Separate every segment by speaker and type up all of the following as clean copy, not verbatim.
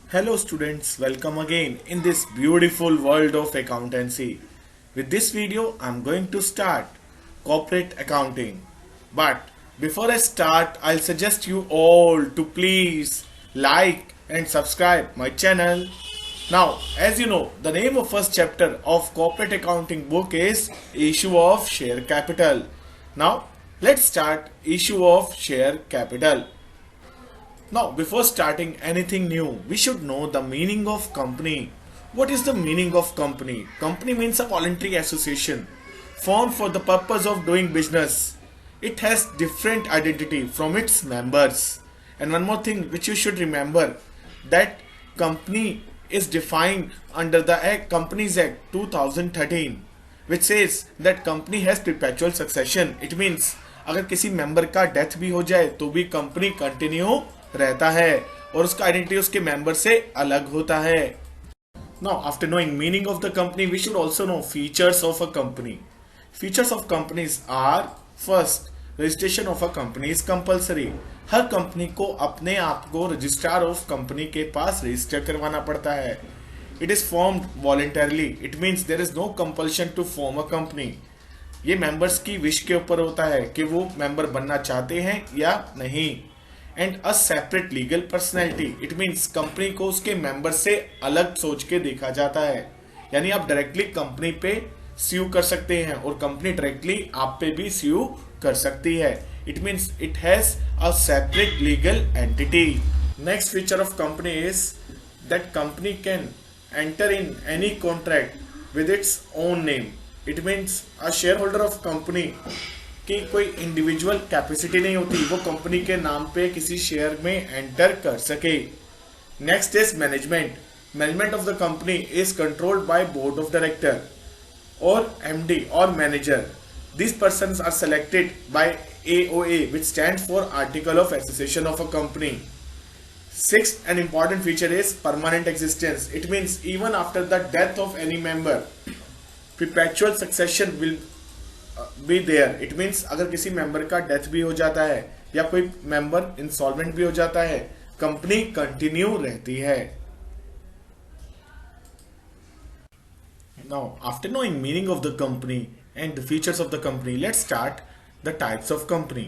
Speaker 1: Hello students, welcome again in this beautiful world of accountancy. With this video, I'm going to start corporate accounting. But before I start, I'll suggest you all to please like and subscribe my channel. Now, as you know, the name of first chapter of corporate accounting book is Issue of Share Capital. Now, let's start issue of share capital. Now, before starting anything new, we should know the meaning of company. What is the meaning of company? Company means a voluntary association formed for the purpose of doing business. It has different identity from its members. And one more thing which you should remember, that company is defined under the Companies Act 2013, which says that company has perpetual succession. It means अगर किसी member का death भी हो जाए तो भी company continue रहता है और उसका आइडेंटिटी उसके मेंबर से अलग होता है. Now, after knowing meaning of the company, we should also know features of a company. Features of companies are first, registration of a company is compulsory. Her company को अपने आप को रजिस्ट्रार ऑफ कंपनी के पास register करवाना पड़ता है. It is formed voluntarily. It means there is no compulsion to form a company. ये members की विश के ऊपर होता है कि वो मेंबर बनना चाहते हैं या नहीं. And a separate legal personality. It means company को उसके मेंबर से अलग सोच के देखा जाता है. यानी आप डायरेक्टली कंपनी पे स्यू कर सकते हैं और कंपनी डायरेक्टली आप पे भी स्यू कर सकती है. It means it has a separate legal entity. Next feature of company is that company can enter in any contract with its own name. It means a share holder of company की कोई individual capacity नहीं होती, वो company के नाम पे किसी share में एंटर कर सके. Next is management. Management of the company is controlled by board of director और एमडी और manager. These persons are selected by AOA, which stands for Article of Association of a Company. Sixth and important feature is permanent existence. It means even after the death of any member, perpetual succession will be there. It means अगर किसी member का death भी हो जाता है या कोई member insolvent भी हो जाता है, कंपनी कंटिन्यू रहती है. Now, after knowing meaning of the company and the features of the company, let's start the types of company.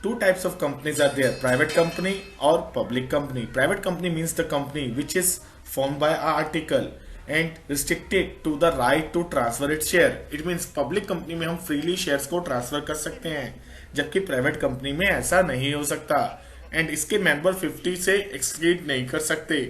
Speaker 1: Two types of companies are there: private company or public company. Private company means the company which is formed by an article and restricted to the right to transfer its share. It means public company में हम freely shares को transfer कर सकते हैं, जबकि private company में ऐसा नहीं हो सकता and इसके member 50 से exceed नहीं कर सकते.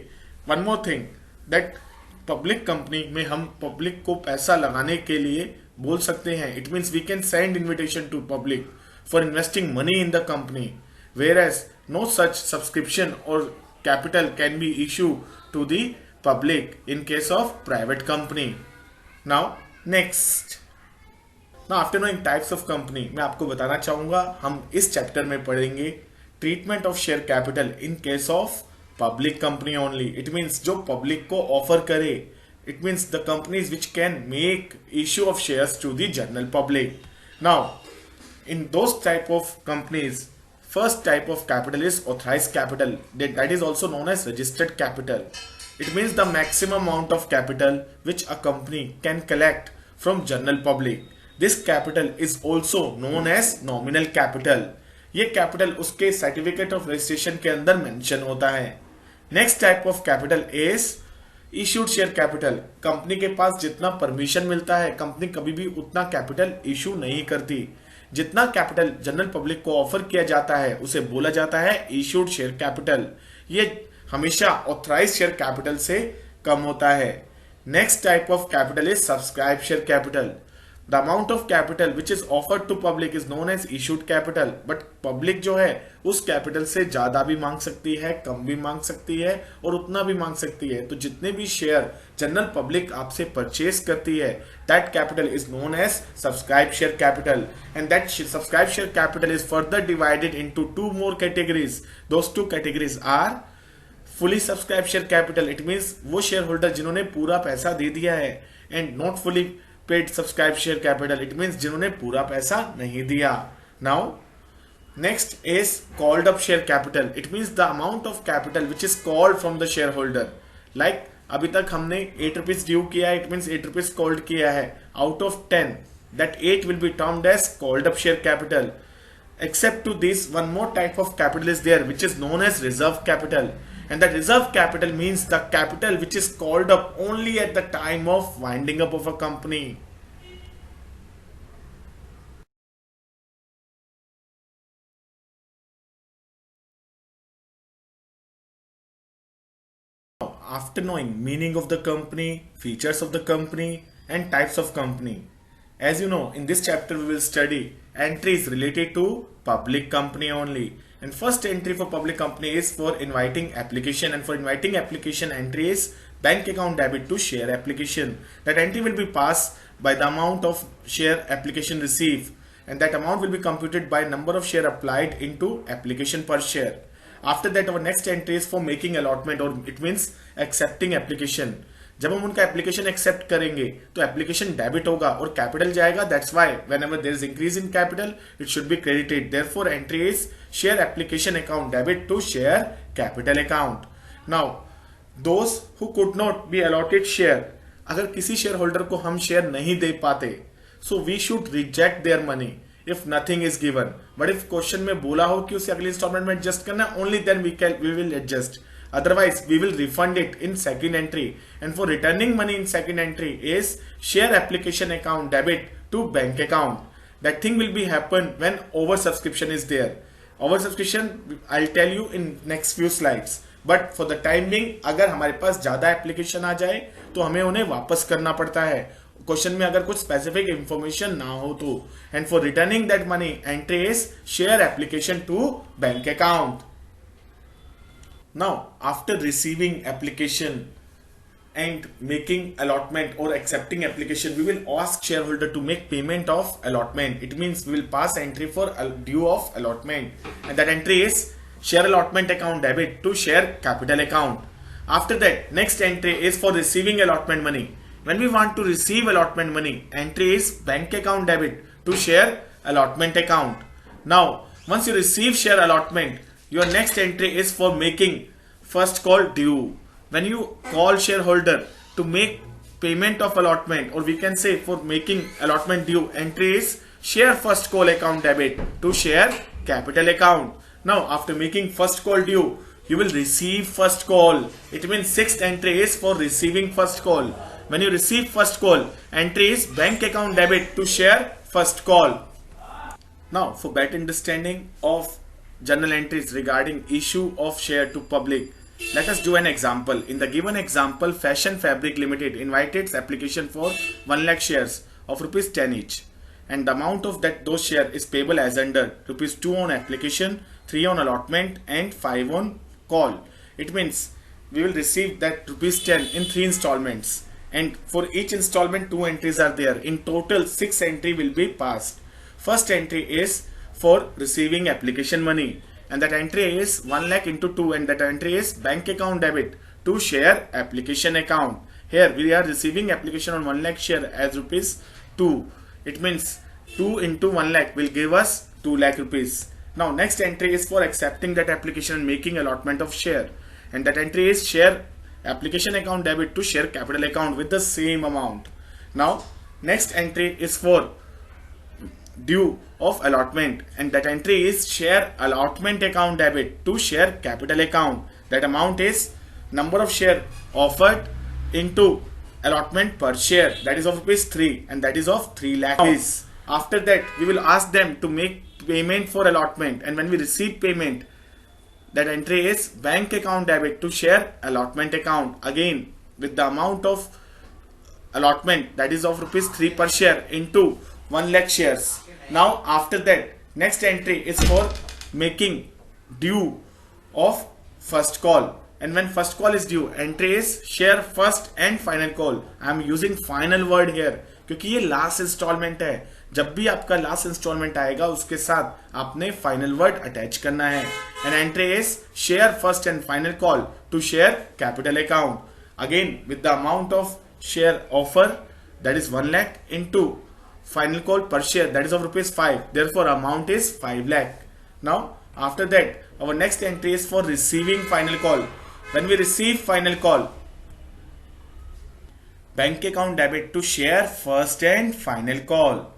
Speaker 1: One more thing, that public company में हम पब्लिक को पैसा लगाने के लिए बोल सकते हैं. It means we can send invitation to public for investing money in the company, whereas no such subscription और capital can be issue to the public in case of private company. Now next, now after knowing types of company, मैं आपको बताना चाहूंगा हम इस chapter में पढ़ेंगे treatment of share capital in case of public company only. It means जो public को offer करे. It means the companies which can make issue of shares to the general public. Now, in those type of companies, first type of capital is authorized capital. That is also known as registered capital. It means the maximum amount of capital which a company can collect from general public. This capital is also known as nominal capital. ये capital उसके certificate of registration के अंदर mention होता है. Next type of capital is issued share capital. Company के पास जितना permission मिलता है, कंपनी कभी भी उतना कैपिटल इशू नहीं करती. जितना कैपिटल जनरल पब्लिक को ऑफर किया जाता है उसे बोला जाता है इश्यूड शेयर कैपिटल. ये हमेशा ऑथराइज शेयर कैपिटल से कम होता है. Next type of capital is subscribe share capital. The amount of capital which is offered to public is known as issued capital. But public जो है उस कैपिटल से ज्यादा भी मांग सकती है, कम भी मांग सकती है और उतना भी मांग सकती है. तो जितने भी शेयर जनरल पब्लिक आपसे परचेज करती है, that capital is known as subscribe share capital. And that subscribe share capital is further divided into two more categories. Those two categories are fully subscribe share capital. It means वो share holder जिन्होंने पूरा पैसा दे दिया है, and not fully paid subscribe share capital. It means जिन्होंने पूरा पैसा नहीं दिया. Now Next is called up share capital. It means the amount of capital which is called from the shareholder. Like अभी तक हमने 8 rupees ड्यू किया है, it means 8 rupees called किया है. Out of 10, that 8 will be termed as called up share capital. Except to this, one more type of capital is there, which is known as reserve capital. And that reserve capital means the capital which is called up only at the time of winding up of a company. After knowing meaning of the company, features of the company and types of company, as you know, in this chapter we will study entries related to public company only. And first entry for public company is for inviting application, and for inviting application entry is bank account debit to share application. That entry will be passed by the amount of share application received, and that amount will be computed by number of share applied into application per share. After that our next entry is for making allotment, or it means accepting application. जब हम उनका application accept करेंगे तो application debit होगा और capital जाएगा. That's why whenever there is increase in capital it should be credited. Therefore entry is share application account debit to share capital account. Now those who could not be allotted share, अगर किसी share holder को हम share नहीं दे पाते, so we should reject their money if nothing is given. But if question में बोला हो कि उसे अगली इंस्टॉलमेंट में एडजस्ट करना, only then we will adjust. Otherwise we will refund it in second entry. And for returning money in second entry is share application account debit to bank account. That thing will be happen when oversubscription is there. Oversubscription I'll tell you in next few slides. But for the time being, अगर हमारे पास ज्यादा application आ जाए तो हमें उन्हें वापस करना पड़ता है क्वेश्चन में अगर कुछ स्पेसिफिक इंफॉर्मेशन ना हो तो. And for returning that money entry is share application to bank account. Now after receiving application and making allotment or accepting application, we will ask shareholder to make payment of allotment. It means we will pass entry for due of allotment, and that entry is share allotment account debit to share capital account. After that, next entry is for receiving allotment money. When we want to receive allotment money, entry is bank account debit to share allotment account. Now, once you receive share allotment, your next entry is for making first call due. When you call shareholder to make payment of allotment, or we can say for making allotment due, entry is share first call account debit to share capital account. Now, after making first call due, you will receive first call. It means sixth entry is for receiving first call. When you receive first call, entry is bank account debit to share first call. Now, for better understanding of journal entries regarding issue of share to public, let us do an example. In the given example, Fashion Fabric Limited invited its application for 1 lakh shares of rupees 10 each, and the amount of those share is payable as under rupees 2 on application, 3 on allotment and 5 on call. It means we will receive that rupees 10 in 3 installments, and for each installment 2 entries are there. In total 6 entry will be passed. First entry is for receiving application money, and that entry is 1 lakh into 2, and that entry is bank account debit to share application account. Here we are receiving application on 1 lakh share as rupees 2. It means 2 into 1 lakh will give us 2 lakh rupees. Now next entry is for accepting that application and making allotment of share, and that entry is share application account debit to share capital account with the same amount. Now next entry is for due of allotment, and that entry is share allotment account debit to share capital account. That amount is number of share offered into allotment per share, that is of rupees 3, and that is of 3 lakh. After that we will ask them to make payment for allotment, and when we receive payment, that entry is bank account debit to share allotment account, again with the amount of allotment, that is of rupees 3 per share into 1 lakh shares. Now after that, next entry is for making due of first call, and when first call is due, entry is share first and final call. I am using final word here क्योंकि ये last instalment है. जब भी आपका last instalment आएगा उसके साथ आपने फाइनल वर्ड अटैच करना है. And entry is share first and final call to share capital account, again with the amount of share offer, that is 1 lakh into final call per share, that is of rupees 5. Therefore amount is 5 lakh. Now, after that, our next entry is for receiving final call. When we receive final call, bank account debit to share first and final call.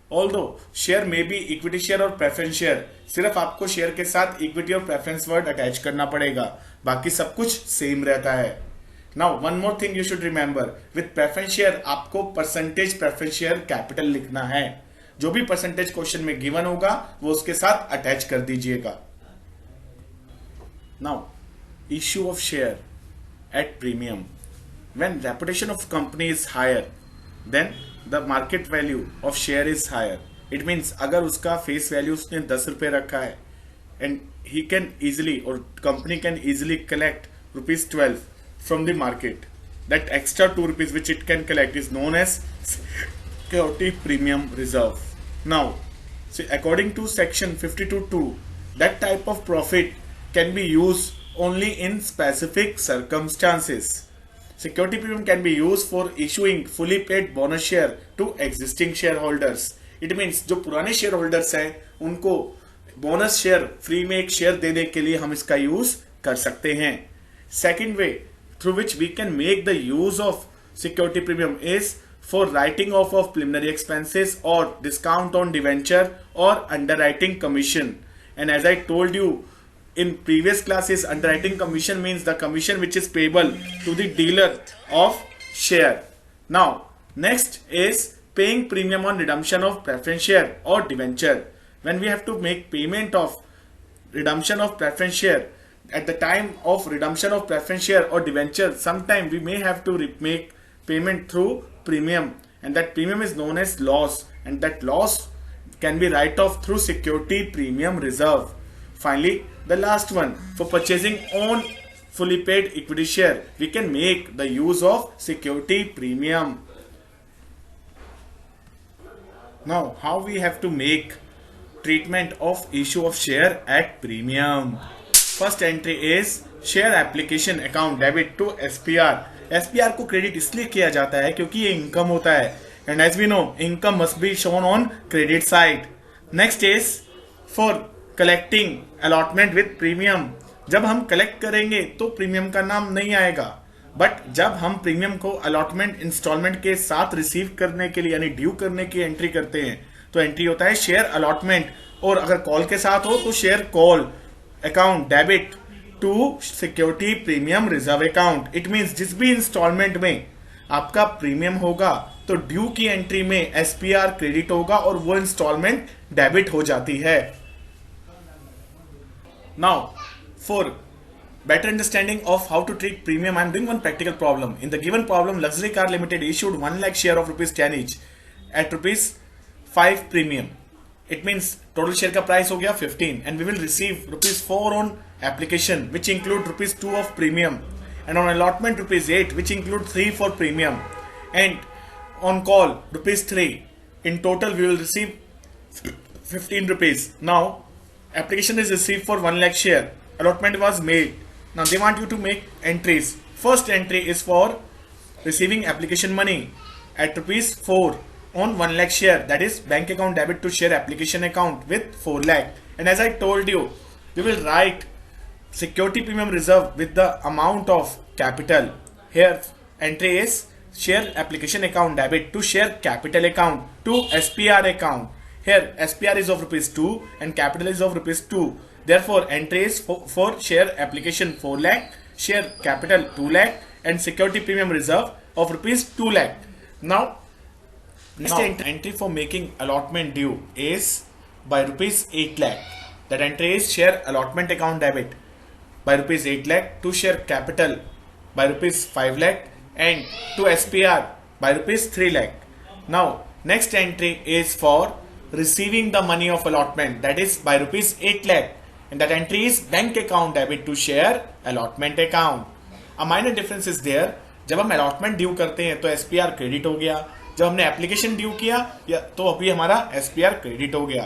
Speaker 1: Although share may be equity share और preference share, सिर्फ आपको share के साथ equity और preference word attach करना पड़ेगा, बाकी सब कुछ सेम रहता है. Now one more thing you should remember, with preference share आपको परसेंटेज प्रेफरेंस शेयर कैपिटल लिखना है. जो भी परसेंटेज क्वेश्चन में गिवन होगा वो उसके साथ अटैच कर दीजिएगा. Now issue of share at premium. When reputation of company is higher, then the market value of share is higher. It means अगर उसका face value उसने 10 रुपए रखा है and he can easily or company can easily collect ₹12 from the market. That extra 2 rupees which it can collect is known as security premium reserve. Now, see, according to section 52(2), that type of profit can be used only in specific circumstances. Security premium can be used for issuing fully paid bonus share to existing shareholders. It means जो पुराने share holders हैं उनको bonus share free में एक share देने के लिए हम इसका यूज कर सकते हैं. Second way through which we can make the use of security premium is for writing off of preliminary expenses or discount on debenture or underwriting commission. And as I told you in previous classes, underwriting commission means the commission which is payable to the dealer of share. Now, next is paying premium on redemption of preference share or debenture. When we have to make payment of redemption of preference share, at the time of redemption of preference share or debenture, sometime we may have to make payment through premium, and that premium is known as loss, and that loss can be write off through security premium reserve. Finally, the last one, for purchasing on fully paid equity share, we can make the use of security premium. Now, how we have to make treatment of issue of share at premium? First entry is share application account debit to SPR. SPR को credit इसलिए किया जाता है क्योंकि ये income होता है, and as we know income must be shown on credit side. Next is for collecting allotment with premium. जब हम कलेक्ट करेंगे तो प्रीमियम का नाम नहीं आएगा, बट जब हम प्रीमियम को अलॉटमेंट इंस्टॉलमेंट के साथ रिसीव करने के लिए यानी ड्यू करने की एंट्री करते हैं तो एंट्री होता है शेयर अलॉटमेंट, और अगर कॉल के साथ हो तो share call account debit to security premium reserve account. It means जिस भी इंस्टॉलमेंट में आपका प्रीमियम होगा तो ड्यू की एंट्री में एसपीआर क्रेडिट होगा और वो इंस्टॉलमेंट डेबिट हो जाती है. Now for better understanding of how to treat premium, I am doing one practical problem. In the given problem, Luxury Car Limited issued 1 lakh share of ₹10 each at ₹5 premium. It means total share का price हो गया 15, and we will receive ₹4 on application, which include ₹2 of premium, and on allotment ₹8, which include 3 for premium, and on call ₹3. In total, we will receive ₹15. Now, application is received for 1 lakh share. Allotment was made. Now they want you to make entries. First entry is for receiving application money at ₹4 on 1 lakh share, that is bank account debit to share application account with 4 lakh. And as I told you, we will write security premium reserve with the amount of capital. Here entry is share application account debit to share capital account to SPR account. Here SPR is of ₹2 and capital is of ₹2. Therefore, entry is for share application 4 lakh, share capital 2 lakh, and security premium reserve of ₹2 lakh. Now entry for making allotment due is by ₹8 lakh. That entry is share allotment account debit by ₹8 lakh to share capital by ₹5 lakh and to SPR by ₹3 lakh. Now, next entry is for receiving the money of allotment, that is by ₹8 lakh. And that entry is bank account debit to share allotment account. A minor difference is there. जब हम allotment due करते हैं तो SPR credit हो गया, जब हमने application due किया तो अभी हमारा SPR क्रेडिट हो गया.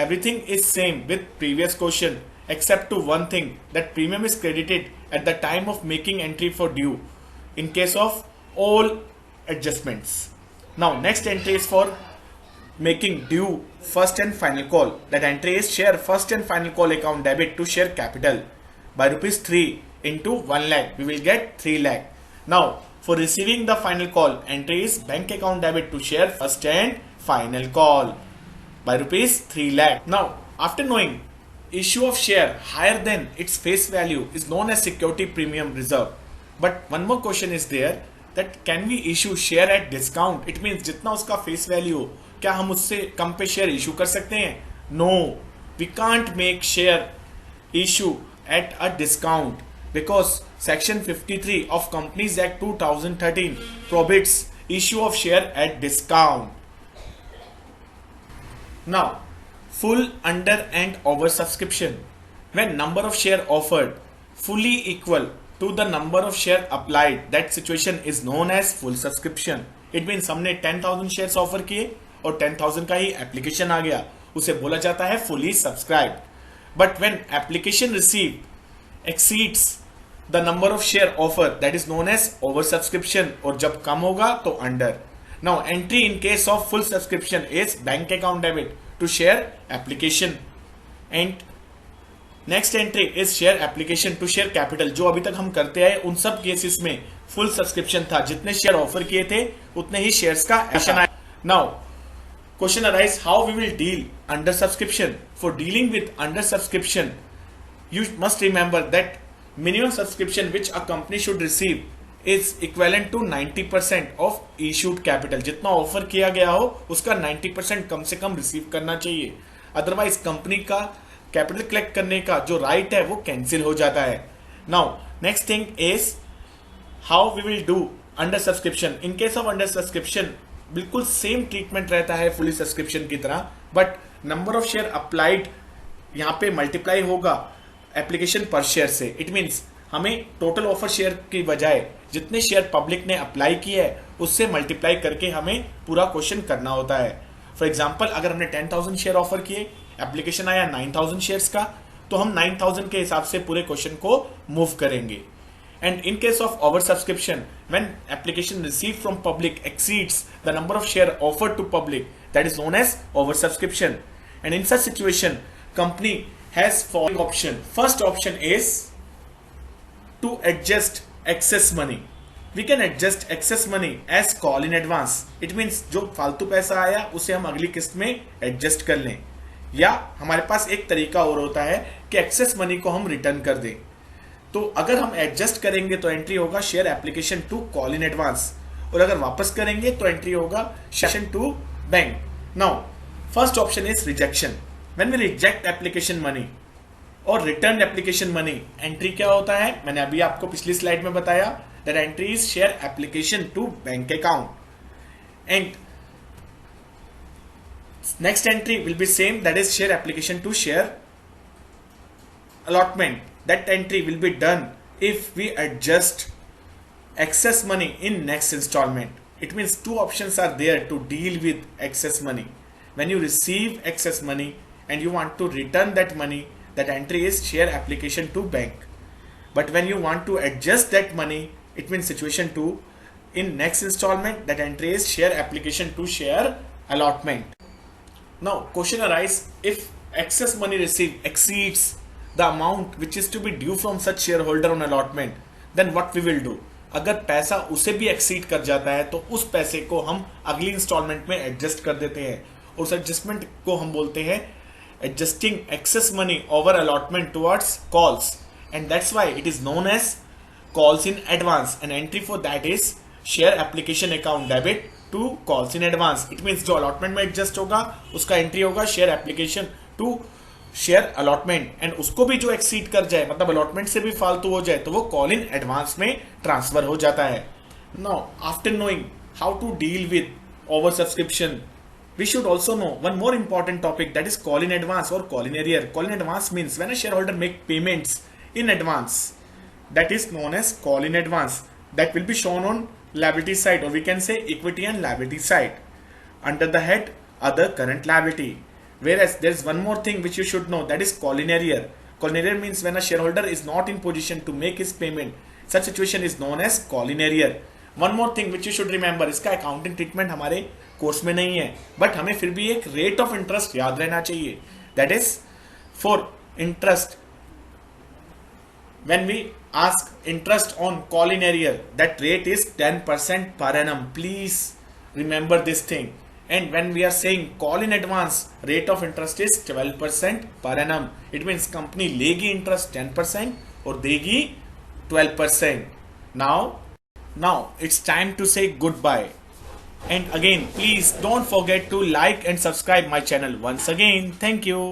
Speaker 1: Everything is same with previous question except to one thing, that premium is credited at the time of making entry for due in case of all adjustments. Now next entry is for making due first and final call. That entry is share first and final call account debit to share capital by rupees 3 into 1 lakh. We will get 3 lakh. Now, for receiving the final call, entry is bank account debit to share first and final call by rupees 3 lakh. Now, after knowing issue of share higher than its face value is known as security premium reserve. But one more question is there that can we issue share at discount? It means जितना उसका face value क्या हम उससे कम पे share issue कर सकते हैं? No, we can't make share issue at a discount because section 53 of Companies Act 2013 prohibits issue of share at discount. Now, full, under and over subscription. When number of share offered fully equal to the number of share applied, that situation is known as full subscription. It means हमने 10,000 shares offer किए और 10,000 का ही application आ गया, उसे बोला जाता है fully subscribed. But when application received exceeds the number of share offer, that is known as over subscription, और जब कम होगा तो under. Now, entry in case of full subscription is bank account debit to share application, and next entry is share application to share capital. जो अभी तक हम करते आए उन सब केसेस में फुल सब्सक्रिप्शन था, जितने शेयर ऑफर किए थे उतने ही शेयर्स का एक्शन आया. Now question arise how we will deal under subscription. For dealing with under subscription you must remember that minimum subscription which a company should receive is equivalent to 90% of issued capital. जितना offer किया गया हो उसका 90% कम से कम receive करना चाहिए, otherwise company का capital collect करने का जो राइट है वो कैंसिल हो जाता है. Now next thing is how we will do under subscription. In case of under subscription बिल्कुल सेम ट्रीटमेंट रहता है फुली सब्सक्रिप्शन की तरह, but number of share applied यहाँ पे मल्टीप्लाई होगा एप्लीकेशन पर शेयर से. इट मीन्स हमें टोटल ऑफर शेयर की बजाय जितने शेयर पब्लिक ने अप्लाई किए है उससे मल्टीप्लाई करके हमें पूरा क्वेश्चन करना होता है. फॉर एग्जांपल अगर हमने 10,000 शेयर ऑफर किए, एप्लीकेशन आया 9,000 शेयर्स का, तो हम 9,000 के हिसाब से पूरे क्वेश्चन को मूव करेंगे. And in case of over subscription, when application receive from public exceeds the number of share offered to public, that is known as over subscription. And in such situation company has following option. First option is to adjust excess money. We can adjust excess money as call in advance. It means जो फालतू पैसा आया उसे हम अगली किस्त में adjust कर लें, या हमारे पास एक तरीका और होता है कि एक्सेस मनी को हम रिटर्न कर दें. तो अगर हम एडजस्ट करेंगे तो एंट्री होगा share application to call in advance, और अगर वापस करेंगे तो एंट्री होगा session to bank. Now first option is rejection. When we reject application money और return application money, entry क्या होता है मैंने अभी आपको पिछली स्लाइड में बताया. that entry is share application to bank account, and next entry will be same, that is share application to share allotment. That entry will be done if we adjust excess money in next installment. It means two options are there to deal with excess money. When you receive excess money and you want to return that money, that entry is share application to bank. But when you want to adjust that money, it means situation 2, in next installment, that entry is share application to share allotment. Now question arise, if excess money received exceeds the amount which is to be due from such shareholder on allotment, then what we will do. अगर पैसा उसे भी exceed कर जाता है तो उस पैसे को हम अगली इंस्टॉलमेंट में एडजस्ट कर देते हैं, उस एडजस्टमेंट को हम बोलते हैं adjusting excess money over allotment towards calls, and that's why it is known as calls in advance. An entry for that is share application account debit to calls in advance. It means जो allotment में adjust होगा उसका entry होगा share application to share allotment, and उसको भी जो exceed कर जाए मतलब allotment से भी फालतू हो जाए तो वो call in advance में transfer हो जाता है. Now after knowing how to deal with over subscription, we should also know one more important topic, that is call in advance or call in arrear. Call in advance means when a shareholder make payments in advance, that is known as call in advance. That will be shown on liability side, or we can say equity and liability side under the head other current liability. Whereas there is one more thing which you should know, that is call in arrear. Call in arrear means when a shareholder is not in position to make his payment, such situation is known as call in arrear. One more thing which you should remember, इसका accounting treatment हमारे course में नहीं है, but हमें फिर भी एक rate of interest याद रहना चाहिए. That is for interest, when we ask interest on call in arrear, that rate is 10% per annum. Please remember this thing. And when we are saying call in advance, rate of interest is 12% per annum. It means company लेगी interest 10% और देगी 12%. Now it's time to say goodbye. And again, please don't forget to like and subscribe my channel. Once again, thank you.